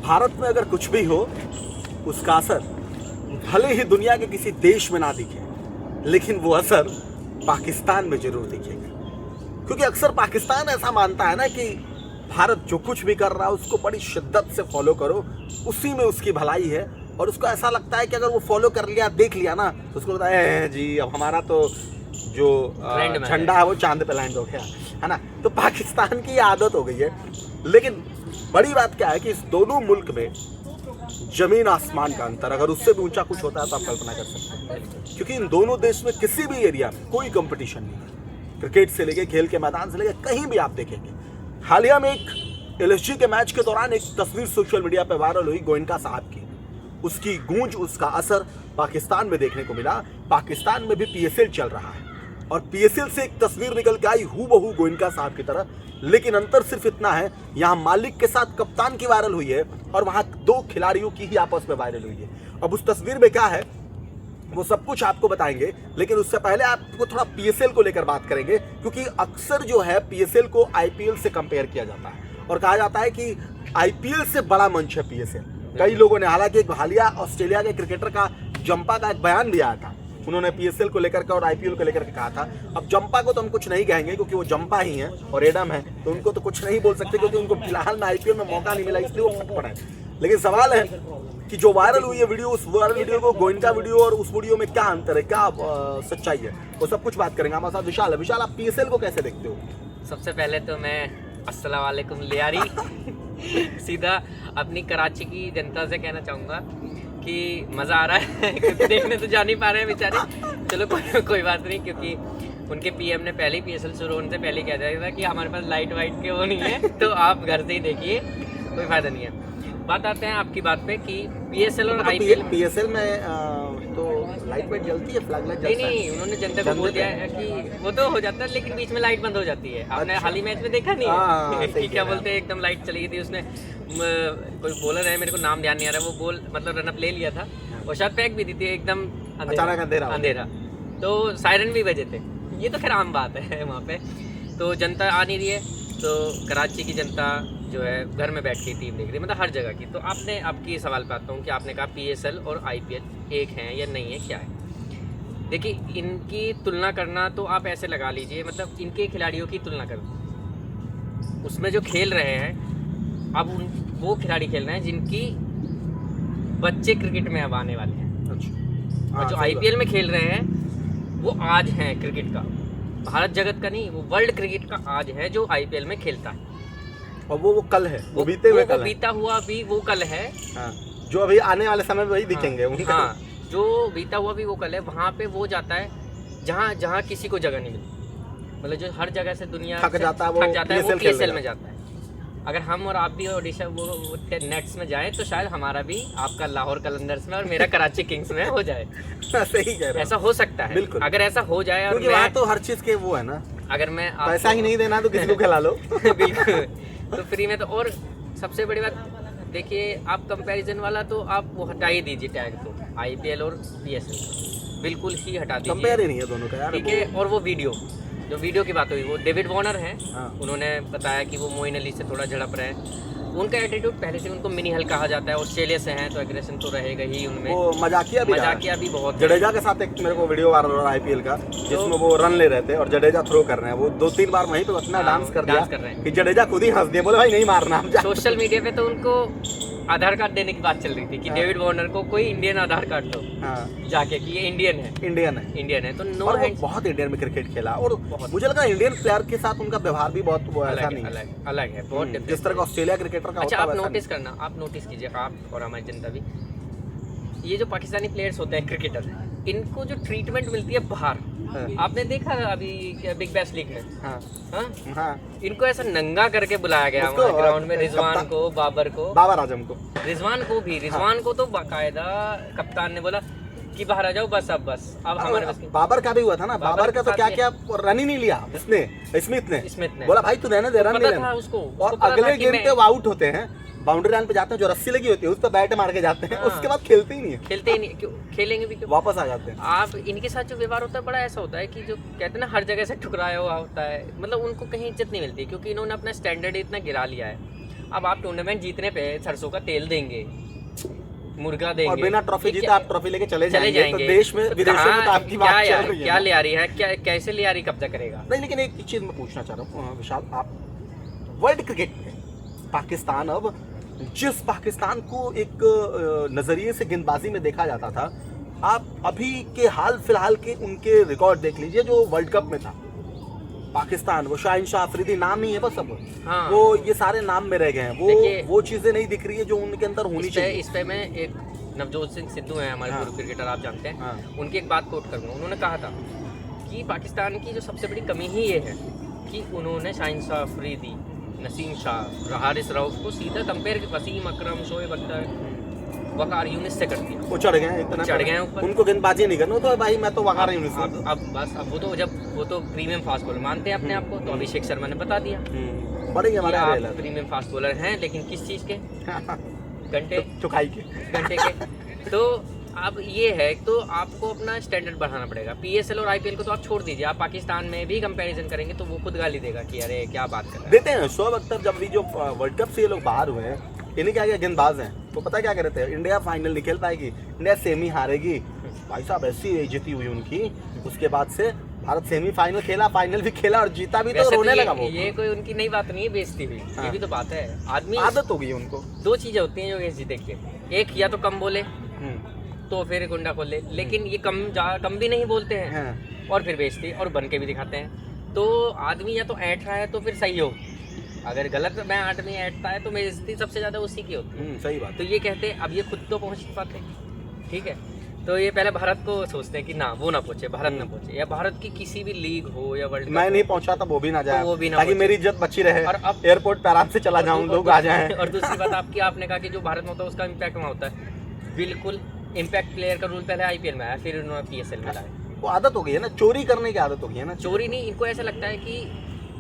भारत में अगर कुछ भी हो उसका असर भले ही दुनिया के किसी देश में ना दिखे, लेकिन वो असर पाकिस्तान में जरूर दिखेगा। क्योंकि अक्सर पाकिस्तान ऐसा मानता है ना कि भारत जो कुछ भी कर रहा है उसको बड़ी शिद्दत से फॉलो करो, उसी में उसकी भलाई है। और उसको ऐसा लगता है कि अगर वो फॉलो कर लिया, देख लिया ना, तो उसको लगता है जी अब हमारा तो जो झंडा है वो चांद पे लैंड हो गया, है ना। तो पाकिस्तान की आदत हो गई है। लेकिन बड़ी बात क्या है कि इस दोनों मुल्क में जमीन आसमान का अंतर, अगर उससे भी ऊंचा कुछ होता है तो आप कल्पना कर सकते हैं। क्योंकि इन दोनों देश में किसी भी एरिया में कोई कंपटीशन नहीं है, क्रिकेट से लेके खेल के मैदान से लेके कहीं भी आप देखेंगे। हालिया में एक एलएसजी के मैच के दौरान एक तस्वीर सोशल मीडिया पर वायरल हुई गोयनका साहब की। उसकी गूंज, उसका असर पाकिस्तान में देखने को मिला। पाकिस्तान में भी पीएसएल चल रहा है और पीएसएल से एक तस्वीर निकल के आई हूबहू गोयनका साहब की तरह। लेकिन अंतर सिर्फ इतना है, यहाँ मालिक के साथ कप्तान की वायरल हुई है और वहाँ दो खिलाड़ियों की ही आपस में वायरल हुई है। अब उस तस्वीर में क्या है वो सब कुछ आपको बताएंगे, लेकिन उससे पहले आपको थोड़ा पीएसएल को लेकर बात करेंगे। क्योंकि अक्सर जो है पीएसएल को आईपीएल से कंपेयर किया जाता है और कहा जाता है कि आईपीएल से बड़ा मंच है पीएसएल। कई लोगों ने, हालांकि एक हालिया ऑस्ट्रेलिया के क्रिकेटर का जंपा का एक बयान भी आया था, उन्होंने पीएसएल को लेकर के और आईपीएल को लेकर के कहा था। अब जंपा को तो हम कुछ नहीं कहेंगे क्योंकि वो जंपा ही है और एडम है, तो उनको तो कुछ नहीं बोल सकते क्योंकि उनको फिलहाल में आईपीएल में मौका नहीं मिला, इसलिए वो फट पड़ा है। लेकिन सवाल है कि जो वायरल हुई है वीडियो, उस वायरल वीडियो को गोयनका वीडियो और उस वीडियो में क्या अंतर है, क्या सच्चाई है, वो सब कुछ बात करेंगे। हमारे साथ विशाल है। विशाल, आप पीएसएल को कैसे देखते हो? सबसे पहले तो मैं अस्सलाम वालेकुम लियारी सीधा अपनी कराची की जनता से कहना चाहूँगा कि मज़ा आ रहा है क्योंकि देखने तो जा नहीं पा रहे हैं बेचारे। चलो कोई बात नहीं, क्योंकि उनके पीएम ने पहले ही पीएसएल शुरू होने से पहले कह दिया था कि हमारे पास लाइट वाइट के वो नहीं है, तो आप घर से ही देखिए, कोई फ़ायदा नहीं है। बात आते हैं आपकी बात पे कि पीएसएल और आईपीएल। पीएसएल में तो लाइट वाइट जलती है, फ्लैग लाइट जलता है। नहीं, उन्होंने जनता को बोल दिया है कि वो तो हो जाता है, लेकिन बीच में लाइट बंद हो जाती है। आपने हाल ही मैच में देखा नहीं है कि क्या बोलते हैं, एकदम लाइट चली गई थी। उसने कोई बॉलर है, मेरे को नाम ध्यान नहीं आ रहा, वो बॉल मतलब रनअप ले लिया था और शायद फेंक भी दी थी एकदम अंधेरा, तो सायरन भी बजे थे। ये तो खैर आम बात है वहाँ पे, तो जनता आ नहीं रही है, तो कराची की जनता जो है घर में बैठ के टीम देख रही है, मतलब हर जगह की। तो आपने आपकी सवाल पे आता हूँ कि आपने कहा पीएसएल और आईपीएल एक हैं या नहीं है, क्या है? देखिए, इनकी तुलना करना तो आप ऐसे लगा लीजिए, मतलब इनके खिलाड़ियों की तुलना करो, उसमें जो खेल रहे हैं अब वो खिलाड़ी खेल रहे हैं जिनकी बच्चे क्रिकेट में अब आने वाले हैं। और जो आईपीएल में खेल रहे हैं वो आज हैं क्रिकेट का, भारत जगत का नहीं, वो वर्ल्ड क्रिकेट का आज है जो आईपीएल में खेलता है। और वो कल है, वो बीते हुए कल है, बीता हुआ भी वो कल है। हाँ, जो अभी आने वाले समय में वही दिखेंगे। हाँ, जो बीता हुआ भी वो कल है। वहाँ पे वो जाता है जहाँ किसी को जगह नहीं मिलती, मतलब जो हर जगह से दुनिया थक जाता है वो पीएसएल में जाता है। अगर हम और आप भी ओडिशा वो नेट्स में जाएं तो शायद हमारा भी आपका लाहौर कलंदर्स में और मेरा कराची किंग्स में हो जाए। सही कह रहे हो, ऐसा हो सकता है। बिल्कुल, अगर ऐसा हो जाए, क्योंकि वहाँ तो हर चीज के वो है ना, अगर मैं पैसा ही नहीं देना तो किसी को खिला लो बिल्कुल, तो फ्री में। तो और सबसे बड़ी बात देखिए, आप कंपैरिजन वाला तो आप वो हटा ही दीजिए टैग, तो आईपीएल और पीएसएल बिल्कुल ही हटा दीजिए, कंपेयर ही नहीं है दोनों का यार। ठीक है। और वो वीडियो की बात हुई, वो डेविड वार्नर हैं। हाँ। उन्होंने बताया कि वो मोइन अली से थोड़ा झड़प रहे हैं। उनका एटीट्यूड पहले से, उनको मिनी हल कहा जाता है, ऑस्ट्रेलिया से हैं तो एग्रेशन तो रहेगा ही उनमें। वो मजाकिया भी बहुत। जडेजा के साथ एक मेरे को वीडियो वायरल हो रहा है आईपीएल का, जिसमें वो रन ले रहे थे और जडेजा थ्रो कर रहे हैं। वो 2-3 बार वहीं पे इतना डांस कर रहे हैं कि जडेजा खुद ही हंस दिया, बोले भाई नहीं मारना। सोशल मीडिया पे तो उनको आधार कार्ड देने की बात चल रही थी कि डेविड वार्नर को कोई इंडियन आधार कार्ड दो जाके कि ये इंडियन है। तो नो हैंड, बहुत इंडियन में क्रिकेट खेला और मुझे लगा इंडियन प्लेयर के साथ उनका व्यवहार भी बहुत ऐसा नहीं है, अलग है बहुत, जिस तरह का ऑस्ट्रेलिया क्रिकेटर का। अच्छा, आप नोटिस करना, आप नोटिस कीजिए, आप और हमारी जनता भी, ये जो पाकिस्तानी प्लेयर्स होते हैं क्रिकेटर, इनको जो ट्रीटमेंट मिलती है बाहर, आपने देखा अभी बिग बैश लीग में? हाँ, इनको ऐसा नंगा करके बुलाया गया ग्राउंड में, रिजवान को, बाबर आजम को, रिजवान को तो बाकायदा कप्तान ने बोला कि बाहर आ जाओ, बस अब हमारे बस। बाबर का भी हुआ था ना, बाबर का तो क्या रन ही नहीं लिया स्मिथ ने बोला भाई तू रहने दे, रन नहीं लेना उसको। और अगले गेम पे वो आउट होते हैं, बाउंड्री लाइन पे जाते हैं, जो रस्सी लगी होती है उस पर बैट मार के जाते हैं। उसके बाद खेलते ही नहीं है। क्यों खेलेंगे भी, क्यों वापस आ जाते हैं। आप इनके साथ जो व्यवहार होता है बड़ा ऐसा होता है कि जो कहते हैं ना हर जगह से ठुकराया हुआ होता है, मतलब उनको कहीं इज्जत नहीं मिलती, क्योंकि इन्होंने अपना स्टैंडर्ड इतना गिरा लिया है। अब आप टूर्नामेंट जीतने पे सरसों का तेल देंगे, मुर्गा देंगे, और बिना ट्रॉफी जीते आप ट्रॉफी लेके चले जाएंगे। तो देश में तो विदेशों में तो आपकी बात चल रही है। क्या ले आ रही है, क्या कैसे ले आ रही, कब्जा करेगा? नहीं, लेकिन एक चीज मैं पूछना चाह रहा हूँ विशाल, आप वर्ल्ड क्रिकेट में पाकिस्तान, अब जिस पाकिस्तान को एक नजरिए से गेंदबाजी में देखा जाता था, आप अभी के हाल फिलहाल के उनके रिकॉर्ड देख लीजिए जो वर्ल्ड कप में था। पाकिस्तान, वो शाहिन शाह अफरीदी नाम नहीं है बस, अब हाँ। वो ये सारे नाम में रह गए हैं। वो चीजें नहीं दिख रही है जो उनके अंदर होनी चाहिए। इस पे मैं एक नवजोत सिंह सिद्धू हैं हमारे पूर्व क्रिकेटर, आप जानते हैं। हाँ। उनकी एक बात कोट करूंगा, उन्होंने कहा था कि पाकिस्तान की जो सबसे बड़ी कमी ही ये है कि उन्होंने शाहिन शाह अफरीदी, नसीम शाह, हारिस रऊफ को सीधा कंपेयर वसीम अकरम, शोएब अख्तर, वकार यूनिस से कर दिया। वो चढ़ गए, इतना चढ़ गए ऊपर। उनको गेंदबाजी नहीं करना, तो भाई मैं तो वकार यूनिस हूं। अब बस, अब वो तो प्रीमियम फास्ट बॉलर मानते हैं अपने आप को, तो अभिषेक शर्मा ने बता दिया बड़े हमारे आप प्रीमियम फास्ट बॉलर हैं, लेकिन किस चीज के? घंटे चुकाई के। तो अब ये है, तो आपको अपना स्टैंडर्ड बढ़ाना पड़ेगा। पीएसएल और आईपीएल को तो आप छोड़ दीजिए, आप पाकिस्तान में भी कंपैरिजन करेंगे तो वो खुद गाली देगा कि अरे क्या बात कर रहे हैं। देते हैं शोएब अख्तर, जब भी जो वर्ल्ड कप से ये लोग बाहर हुए हैं, इन्हें क्या गेंदबाज हैं, तो पता क्या कहते हैं, इंडिया फाइनल नहीं खेल पाएगी, इंडिया सेमी हारेगी। भाई साहब ऐसी बेइज्जती हुई उनकी, उसके बाद से भारत सेमीफाइनल खेला, फाइनल भी खेला और जीता भी, तो रोने लगा वो। ये कोई उनकी नई बात नहीं है, बेइज्जती हुई। हाँ। ये भी तो बात है, आदमी आदत हो गई उनको। दो चीजें होती हैं योगेश जी, देखिए, एक या तो कम बोले तो फिर गुंडा खोल ले, लेकिन ये कम भी नहीं बोलते हैं हाँ। और फिर बेइज्जती और बन के भी दिखाते हैं। तो आदमी या तो ऐंठ रहा है तो फिर सही हो, अगर गलत में आदमी ऐंठता है तो बेइज्जती सबसे ज्यादा उसी की होती है। सही बात। तो ये कहते हैं, अब ये खुद तो पहुंच नहीं पाते, ठीक है, तो ये पहले भारत को सोचते हैं कि ना वो ना पहुंचे, भारत ना पहुंचे, या भारत की किसी भी लीग हो या वर्ल्ड मैं नहीं पहुंचा था, वो भी ना जाए, वो भी ना ताकि पहुंचे। मेरी इज्जत बची रहे, और अब एयरपोर्ट पे आराम से चला जाऊं, लोग आ जाएं। और दूसरी बात आपने कहा कि जो भारत में होता है उसका इम्पैक्ट वहाँ होता है। बिल्कुल, इम्पैक्ट प्लेयर का रूल पहले आईपीएल में आया, फिर उन्होंने पीएसएल में लाया। वो आदत हो गई है ना, चोरी करने की आदत हो गई है ना। चोरी नहीं, इनको ऐसा लगता है कि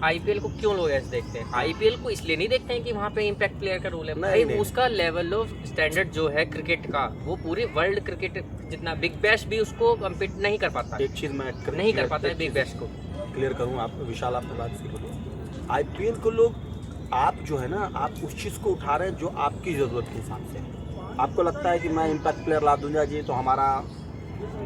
आईपीएल को क्यों लोग ऐसे देखते हैं, आईपीएल को इसलिए नहीं देखते हैं कि वहाँ पे इम्पैक्ट प्लेयर का रूल है, भाई उसका लेवल ऑफ स्टैंडर्ड जो है क्रिकेट का, वो पूरे वर्ल्ड क्रिकेट जितना, बिग बैश भी उसको कम्पीट नहीं कर पाता। एक चीज मैं नहीं कर पाता है बिग बैश को। क्लियर करूँ आप विशाल, आपकी बात से बोलो, आईपीएल को लोग, आप जो है ना, आप उस चीज़ को उठा रहे हैं जो आपकी ज़रूरत के हिसाब से। आपको लगता है कि मैं इम्पैक्ट प्लेयर ला दूंगा जी तो हमारा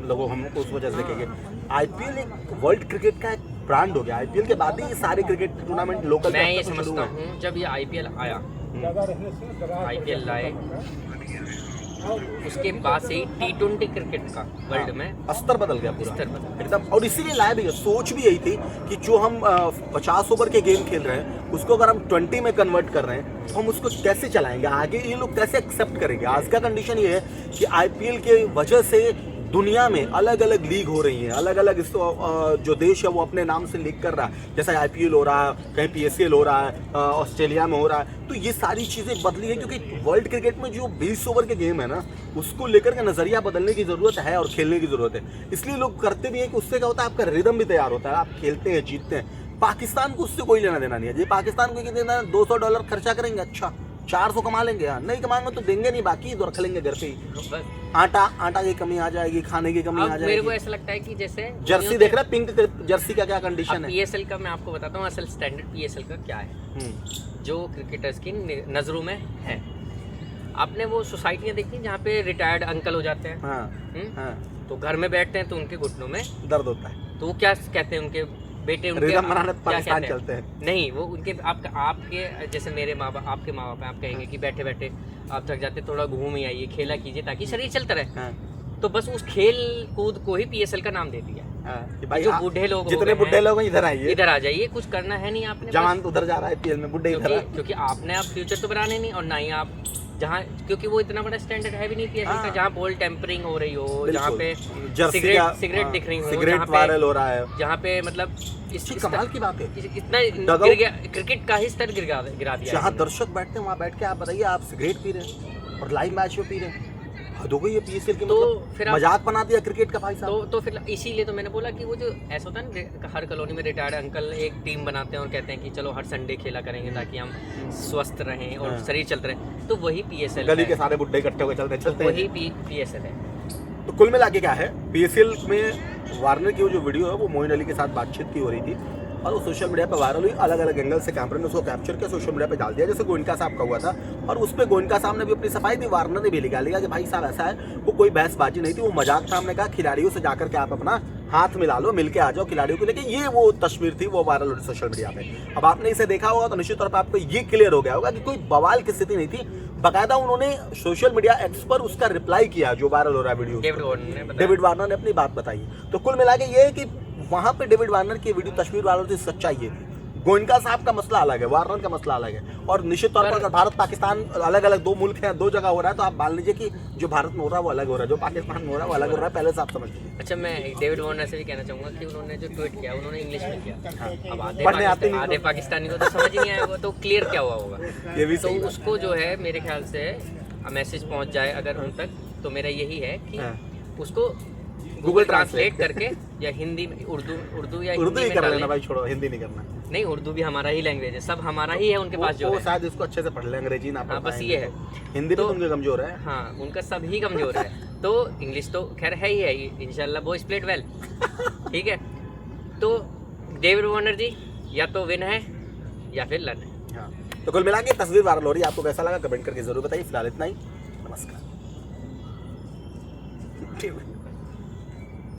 लोगों हमको उस वजह से देखेंगे। आईपीएल एक वर्ल्ड क्रिकेट का एक ब्रांड हो गया, आईपीएल के बाद ही ये सारे क्रिकेट टूर्नामेंट लोकल। मैं ये समझता हूँ जब ये आईपीएल आया, आईपीएल लाए, उसके बाद से ही टी20 क्रिकेट का वर्ल्ड में स्तर बदल गया पूरा, स्तर बदल एकदम। और इसीलिए लाया भी, सोच भी यही थी कि जो हम 50 ओवर के गेम खेल रहे हैं उसको अगर हम 20 में कन्वर्ट कर रहे हैं तो हम उसको कैसे चलाएंगे, आगे ये लोग कैसे एक्सेप्ट करेंगे। आज का कंडीशन ये है कि आईपीएल के वजह से दुनिया में अलग अलग लीग हो रही हैं, अलग अलग जो देश है वो अपने नाम से लीग कर रहा है, जैसा आईपीएल हो रहा है, कहीं पीएसएल हो रहा है, ऑस्ट्रेलिया में हो रहा है। तो ये सारी चीज़ें बदली हैं क्योंकि वर्ल्ड क्रिकेट में जो 20 ओवर के गेम है ना, उसको लेकर के नज़रिया बदलने की ज़रूरत है और खेलने की ज़रूरत है। इसलिए लोग करते भी हैं कि उससे क्या होता है, आपका रिदम भी तैयार होता है, आप खेलते हैं, जीतते हैं। पाकिस्तान को उससे कोई लेना देना नहीं है जी, पाकिस्तान को देना $200 खर्चा करेंगे, अच्छा 400 कमा लेंगे, हाँ नहीं कमाएंगे तो देंगे नहीं, बाकी तो रख लेंगे घर पे ही। आटा की कमी आ जाएगी, खाने की कमी आ जाएगी। मेरे को ऐसा लगता है कि जैसे जर्सी देख रहे हैं, पिंक जर्सी का क्या कंडीशन है। पीएसएल का मैं आपको बताता हूँ असल स्टैंडर्ड पीएसएल का क्या है, जो क्रिकेटर्स की नजरों में है। आपने वो सोसाइटियाँ देखी जहाँ पे रिटायर्ड अंकल हो जाते हैं, हाँ। तो घर में बैठते हैं तो उनके घुटनों में दर्द होता है, तो वो क्या कहते हैं, उनके बेटे उनके रिदम बनाने पाकिस्तान चलते हैं। नहीं, वो उनके आपके जैसे मेरे माँ बाप, आपके माँ बाप, आप कहेंगे कि बैठे बैठे आप थक जाते, थोड़ा घूम ही आइए, खेला कीजिए ताकि शरीर चलता रहे। हाँ। तो बस उस खेल कूद को ही पीएसएल का नाम दे दिया। कि भाई जो बूढ़े लोग, जितने बूढ़े लोग हैं इधर आइए, इधर आ जाइए, कुछ करना है नहीं आपने, जवान उधर जा रहा है पीएल में, बूढ़े इधर, क्योंकि आपने आप फ्यूचर तो बनाने नहीं, और ना ही आप जहाँ, क्योंकि वो इतना बड़ा स्टैंडर्ड है भी नहीं पीएसएल का, जहाँ बॉल टेम्परिंग हो रही हो, जहाँ पे सिगरेट दिख रही हो, सिगरेट वायरल हो रहा है, जहाँ पे मतलब इस कमाल की बात है, इतना गिर गया, क्रिकेट का ही स्तर गिरा दिया। जहाँ दर्शक बैठते हैं वहाँ बैठ के आप बताइए, आप सिगरेट पी रहे हैं और लाइव मैच में पी रहे हैं, हद हो गई है पीएसएल की। तो मतलब फिर मजाक बना दिया क्रिकेट का भाई साहब। तो फिर इसीलिए तो मैंने बोला कि वो जो ऐसा होता है ना, हर कॉलोनी में रिटायर्ड अंकल एक टीम बनाते हैं और कहते हैं कि चलो हर संडे खेला करेंगे ताकि हम स्वस्थ रहें और शरीर चलते रहे, तो वही पीएसएल, गली के सारे बुड्ढे इकट्ठे होकर चलते वही पीएसएल है। तो कुल मिला के क्या है, पीएसएल में वार्नर की जो वीडियो है वो मोइन अली के साथ बातचीत की हो रही थी, और वो सोशल मीडिया पे वायरल हुई। अलग अलग एंगल से कैमरे ने उसको कैप्चर किया, सोशल मीडिया पे डाल दिया, जैसे गोयनका साहब का हुआ था। और उस पर गोयनका साहब ने भी अपनी सफाई दी, वार्नर ने भी निकाल लिया कि भाई साहब ऐसा है, वो कोई बहसबाजी नहीं थी, वो मजाक था। हमने कहा खिलाड़ियों से जाकर के आप अपना हाथ मिला लो, मिलके आ जाओ खिलाड़ियों को। लेकिन ये वो तस्वीर थी, वो वायरल हो रही सोशल मीडिया पे। अब आपने इसे देखा होगा तो निश्चित तौर पर आपको ये क्लियर हो गया होगा कि कोई बवाल की स्थिति नहीं थी। बाकायदा उन्होंने सोशल मीडिया एक्स पर उसका रिप्लाई किया जो वायरल हो रहा है वीडियो। डेविड वार्नर ने अपनी बात बताई। तो कुल मिला के ये है कि वहां पे डेविड वार्नर की वीडियो तस्वीर वायरल थी, सच्चाई है। गोयनका साहब का मसला अलग है, वार्नर का मसला अलग है। और निश्चित तौर पर अगर भारत पाकिस्तान अलग अलग दो मुल्क हैं, दो जगह हो रहा है, तो आप मान लीजिए कि जो भारत में हो रहा है वो अलग हो रहा है, जो पाकिस्तान में हो रहा है वो अलग हो रहा है, पहले से आप समझ लीजिए। अच्छा, मैं डेविड वार्नर से भी कहना चाहूंगा कि उन्होंने जो ट्वीट किया उन्होंने इंग्लिश में किया। अब आधे पाकिस्तानी को तो समझ ही नहीं आया होगा, तो क्लियर क्या हुआ होगा। ये भी तो उसको जो है मेरे ख्याल से मैसेज पहुंच जाए अगर उन तक, तो मेरा यही है कि उसको गूगल ट्रांसलेट करके या हिंदी में उर्दू या उर्दू ही हिंदी कर में लेना भाई, छोड़ो हिंदी नहीं करना। नहीं, उर्दू भी हमारा ही लैंग्वेज है, सब हमारा ही है उनके पास जो वो है। शायद इसको अच्छे से पढ़ ले, अंग्रेजी ना पढ़ बस ये है, हिंदी तो तो उनके कमजोर है। हाँ, उनका सब ही कमजोर है। तो इंग्लिश तो खैर है ही है, इंशाल्लाह बॉयज प्लेड वेल, ठीक है। तो डेविड वार्नर जी या तो विन है या फिर लन है। हाँ, तो कुल मिला के तस्वीर वायरल हो रही है, आपको कैसा लगा कमेंट करके जरूर बताइए। फिलहाल इतना ही, नमस्कार।